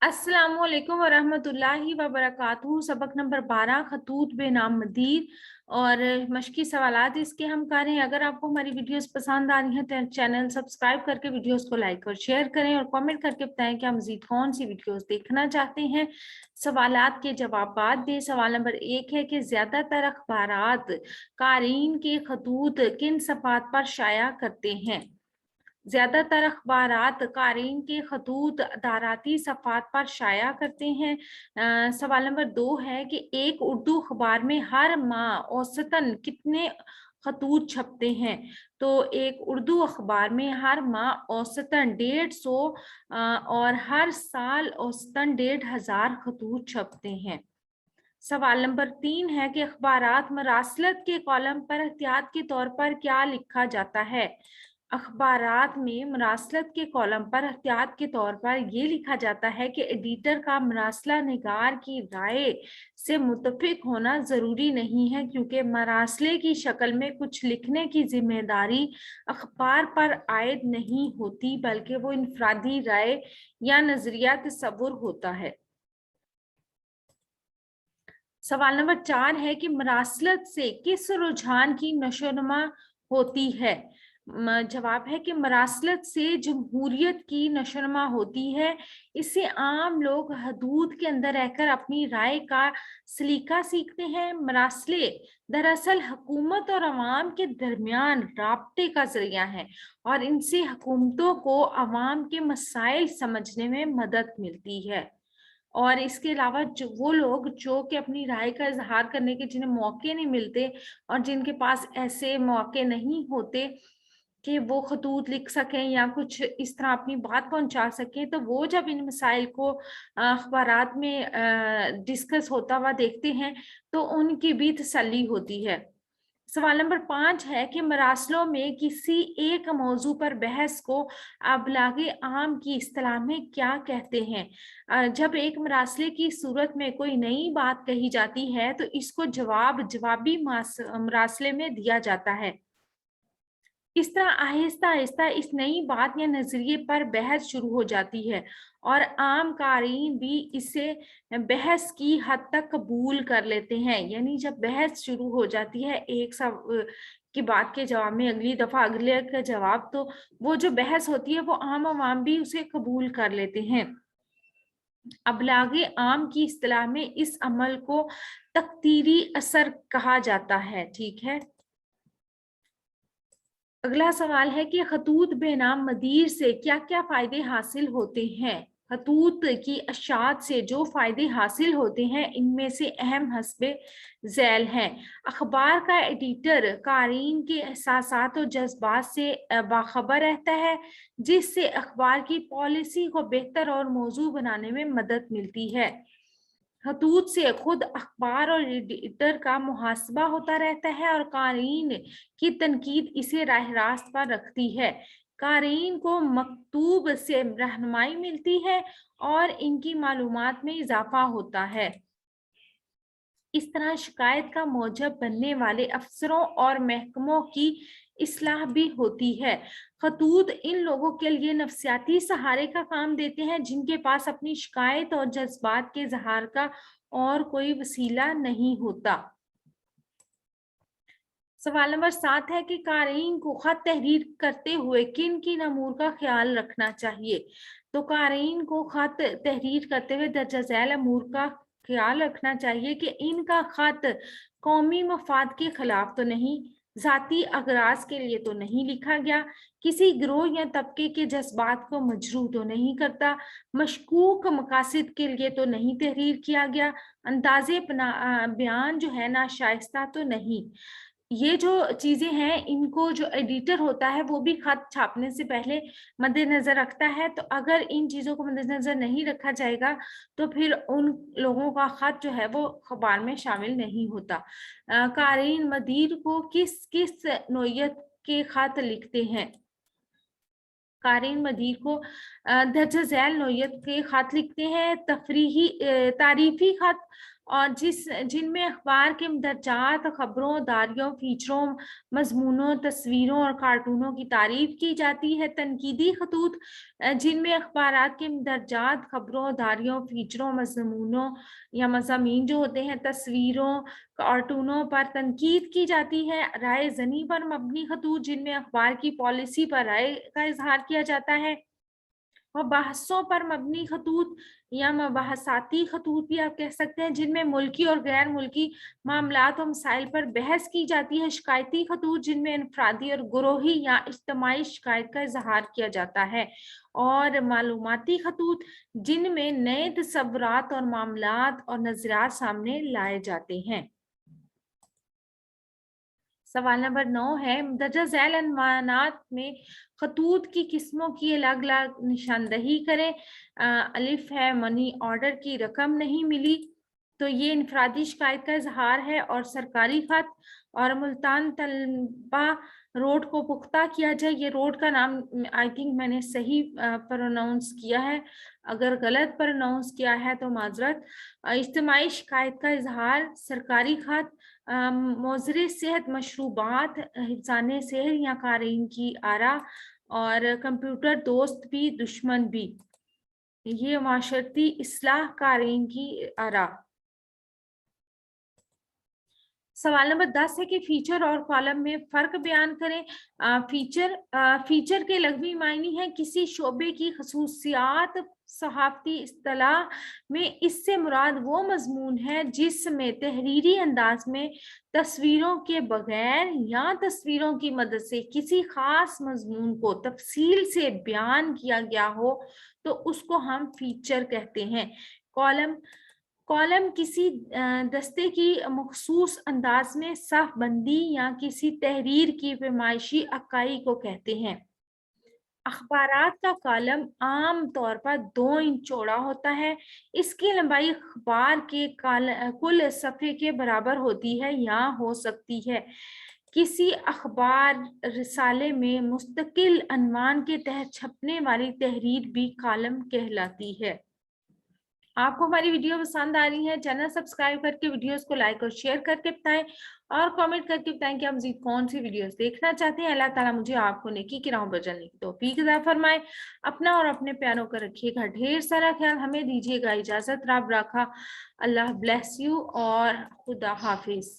अस्सलाम वालेकुम वरहमतुल्लाहि वबरकातुहू। सबक नंबर 12 खतूत बेनाम मदीर और मशकी सवालात इसके हम कर रहे हैं। अगर आपको हमारी वीडियोस पसंद आ रही हैं तो चैनल सब्सक्राइब करके वीडियोस को लाइक और शेयर करें और कमेंट करके बताएं कि आप मजीद कौन सी वीडियोस देखना चाहते हैं। सवालात के जवाब दें। सवाल नंबर 1 है कि ज्यादातर अखबारात कारीन के खतूत किन सफ़ात पर शाया करते हैं। ज्यादातर अखबारात कारीन के खतूत दाराती सफ़ात पर शाया करते हैं। सवाल नंबर 2 है कि एक उर्दू अखबार में हर माह औसतन कितने खतूत छपते हैं। तो एक उर्दू अखबार में हर माह औसतन 150 और हर साल औसतन 1500 खतूत छपते हैं। सवाल नंबर 3 है कि अखबारात मरासलत के कॉलम पर एहतियात के तौर पर क्या लिखा जाता है। अखबारात में मरासलत के कॉलम पर एहतियात के तौर पर यह लिखा जाता है कि एडिटर का मरासला निगार की राय से मुत्तफिक होना जरूरी नहीं है, क्योंकि मरासले की शक्ल में कुछ लिखने की जिम्मेदारी अखबार पर आयद नहीं होती, बल्कि वो इनफरादी राय या नजरिया तस्वुर होता है। सवाल नंबर 4 है कि मरासलत से किस रुझान की नशोनुमा होती है। जवाब है कि मरासलत से जमहूरियत की नशोनुमा होती है। इससे आम लोग हदूद के अंदर रहकर अपनी राय का सलीका सीखते हैं। मरासले दरअसल हुकूमत और अवाम के दरमियान राब्ते का जरिया है और इनसे हुकूमतों को अवाम के मसाइल समझने में मदद मिलती है। और इसके अलावा जो वो लोग जो कि अपनी राय का इजहार करने के जिन्हें मौके नहीं मिलते और जिनके पास ऐसे मौके नहीं होते कि वो खतूत लिख सकें या कुछ इस तरह अपनी बात पहुंचा सकें, तो वो जब इन मसाइल को अखबारात में डिस्कस होता हुआ देखते हैं तो उनकी भी तसल्ली होती है। सवाल नंबर 5 है कि मरासलों में किसी एक मौजू पर बहस को अबलागे आम की इस्तिलाह में क्या कहते हैं। जब एक मरासले की सूरत में कोई नई बात कही जाती है तो इसको जवाबी मरासले में दिया जाता है। इस तरह आहिस्ता आहिस्ता इस नई बात या नजरिए पर बहस शुरू हो जाती है और आम कारीन भी इसे बहस की हद तक कबूल कर लेते हैं। यानी जब बहस शुरू हो जाती है एक सब की बात के जवाब में अगली दफा अगले का जवाब, तो वो जो बहस होती है वो आम आवाम भी उसे कबूल कर लेते हैं। अबलागे आम की इस्तिलाह में इस अमल को तकदीरी असर कहा जाता है। ठीक है, अगला सवाल है कि खतूत बेनाम मदीर से क्या क्या फायदे हासिल होते हैं। खतूत की अशात से जो फायदे हासिल होते हैं इनमें से अहम हस्बे झैल हैं। अखबार का एडिटर कारीन के एहसासात और जज्बात से बाखबर रहता है, जिससे अखबार की पॉलिसी को बेहतर और मौजू बनाने में मदद मिलती है। खतूत से खुद अखबार और एडिटर का मुहासबा होता रहता है और कारीन की तनकीद इसे राह रास्त पर रखती है। कारीन को मकतूब से रहनुमाई मिलती है और इनकी मालूमात में इजाफा होता है। इस तरह शिकायत का मौजब बनने वाले अफसरों और महकमों की इस्लाह भी होती है। खतूत इन लोगों के लिए नफसियाती सहारे का काम देते हैं जिनके पास अपनी शिकायत और जज्बात के इजहार का और कोई वसीला नहीं होता। सवाल नंबर 7 है कि कारीन को खत तहरीर करते हुए किन किन अमूर का ख्याल रखना चाहिए। तो कारीन को खत तहरीर करते हुए दर्जा झैल अमूर का ख्याल रखना चाहिए कि इनका खत कौमी मफाद के खिलाफ तो नहीं, जाती अगराज के लिए तो नहीं लिखा गया, किसी गिरोह या तबके के जज्बात को मजरूह तो नहीं करता, मशकूक मकासद के लिए तो नहीं तहरीर किया गया, अंदाजे बयान जो है ना शाइस्ता तो नहीं। ये जो चीजें हैं इनको जो एडिटर होता है वो भी खत छापने से पहले मद्देनजर रखता है। तो अगर इन चीजों को मद्देनजर नहीं रखा जाएगा तो फिर उन लोगों का खत जो है वो अखबार में शामिल नहीं होता। कारीन मदीर को किस किस नोयत के खत लिखते हैं। कारीन मदीर को दर्जा झैल नोयत के खत लिखते हैं, तारीफी खत और जिनमें अखबार के दर्जात, खबरों, दारियों, फीचरों, मजमूनों, तस्वीरों और कार्टूनों की तारीफ की जाती है। तनकीदी खतूत, जिनमें अखबारात के दर्जात, खबरों, दारियों, फीचरों, मजमूनों या मज़ामीन जो होते हैं, तस्वीरों, कार्टूनों पर तनकीद की जाती है। राय ज़नी पर मबनी खतूत, जिनमें अखबार की पॉलिसी पर राय का इजहार किया जाता है। और बहसों पर मबनी खतूत या मबाहसाती खतूत भी आप कह सकते हैं, जिनमें मुल्की और गैर मुल्की मामलात और मसाइल पर बहस की जाती है। शिकायती खतूत, जिनमें इनफरादी और गुरोही या इज्तिमाई शिकायत का इजहार किया जाता है। और मालूमाती खतूत, जिनमें नए तसव्वुरात और मामलात और नजरियात सामने लाए जाते हैं। सवाल नंबर 9 है, मुंदरजा झैल अनवानात में खतूत की किस्मों की अलग अलग निशानदही करें। अलिफ है, मनी ऑर्डर की रकम नहीं मिली, तो ये इनफरादी शिकायत का इजहार है। और सरकारी खत और मुल्तान तलबा रोड को पुख्ता किया जाए, ये रोड का नाम आई थिंक मैंने सही प्रोनाउंस किया है, अगर गलत प्रोनाउंस किया है तो माजरत। इज्तिमाई शिकायत का इजहार, सरकारी खत, मोज़रे सेहत, मशरूबात, हिफ्ज़ाने सेहत या क़ारीन की आरा, और कंप्यूटर दोस्त भी दुश्मन भी, ये माशरती इस्लाह क़ारीन की आरा। सवाल नंबर 10 है कि फीचर और कॉलम में फ़र्क बयान करें। फीचर के लग़वी मायने हैं किसी शोबे की ख़ुसूसियात। सहाफ़ती इस्तिलाह में इससे मुराद वो मज़मून है जिसमें तहरीरी अंदाज में तस्वीरों के बगैर या तस्वीरों की मदद से किसी ख़ास मज़मून को तफसील से बयान किया गया हो, तो उसको हम फीचर कहते हैं। कॉलम किसी दस्ते की मखसूस अंदाज में सफ बंदी या किसी तहरीर की पैमाइशी इकाई को कहते हैं। अखबारात का कॉलम आम तौर पर 2 इंच चौड़ा होता है। इसकी लंबाई अखबार के कुल सफ़े के बराबर होती है या हो सकती है। किसी अखबार रिसाले में मुस्तकिल अनवान के तहत छपने वाली तहरीर भी कॉलम कहलाती है। आपको हमारी वीडियो पसंद आ रही है, चैनल सब्सक्राइब करके वीडियोस को लाइक और शेयर करके बताएं, और कमेंट करके बताएं कि आप मज़ीद कौन सी वीडियोस देखना चाहते हैं। अल्लाह ताला मुझे आपको नेकी की राहों पर चलने की तौफीक अता फरमाए। अपना और अपने प्यारों का रखिएगा ढेर सारा ख्याल। हमें दीजिएगा इजाज़त। रब रखा। अल्लाह ब्लेस यू और खुदा हाफिज।